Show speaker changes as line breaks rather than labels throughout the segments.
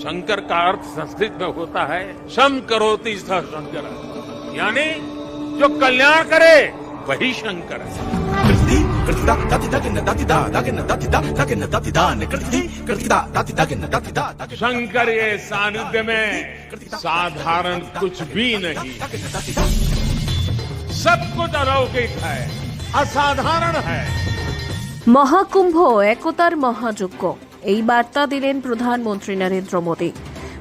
शंकर का अर्थ संस्कृत में होता है शम करोति सह शंकर, यानी जो कल्याण करे वही शंकर है। शंकर ये सानिध्य में साधारण कुछ भी नहीं, सब कुछ अलौकिक है, असाधारण है।
মহাকুম্ভ একতার মহাযজ্ঞ এই বার্তা দিলেন প্রধানমন্ত্রী নরেন্দ্র মোদী।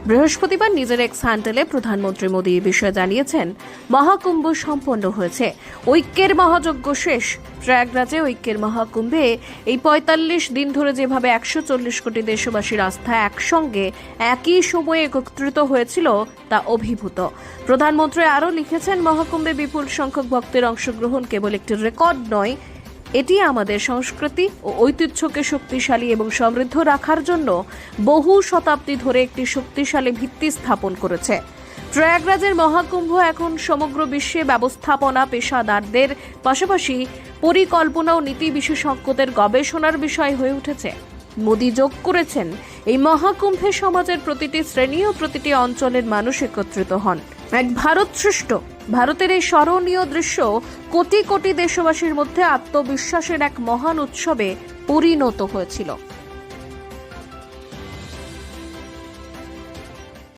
বৃহস্পতিবার নিজের এক্স হ্যান্ডেলে প্রধানমন্ত্রী মোদী এই বিষয়ে জানিয়েছেন, মহাকুম্ভ সম্পন্ন হয়েছে, ঐক্যের মহাযজ্ঞ শেষ। প্রয়াগরাজে ঐক্যের মহাকুম্ভে এই ৪৫ দিন ধরে যেভাবে ১৪০ কোটি দেশবাসীর আস্থা একসঙ্গে একই সময়ে একত্রিত হয়েছিল তা অভিভূত। প্রধানমন্ত্রী আরও লিখেছেন, মহাকুম্ভে বিপুল সংখ্যক ভক্তের অংশগ্রহণ কেবল একটি রেকর্ড নয়, এটি আমাদের সংস্কৃতি ও ঐতিহ্যকে শক্তিশালী এবং সমৃদ্ধ রাখার জন্য বহু শতাব্দী ধরে একটি শক্তিশালী ভিত্তি স্থাপন করেছে। প্রয়াগরাজের মহাকুম্ভ এখন সমগ্র বিশ্বে ব্যবস্থাপনা পেশাদারদের পাশাপাশি পরিকল্পনা ও নীতি বিশেষজ্ঞদের গবেষণার বিষয় হয়ে উঠেছে। মোদী যোগ করেছেন, এই মহাকুম্ভে সমাজের প্রতিটি শ্রেণী ও প্রতিটি অঞ্চলের মানুষ একত্রিত হন। এক ভারত শ্রেষ্ঠ ভারতের এই স্মরণীয় দৃশ্য কোটি কোটি দেশবাসীর মধ্যে আত্মবিশ্বাসের এক মহান উৎসবে পরিণত হয়েছিল।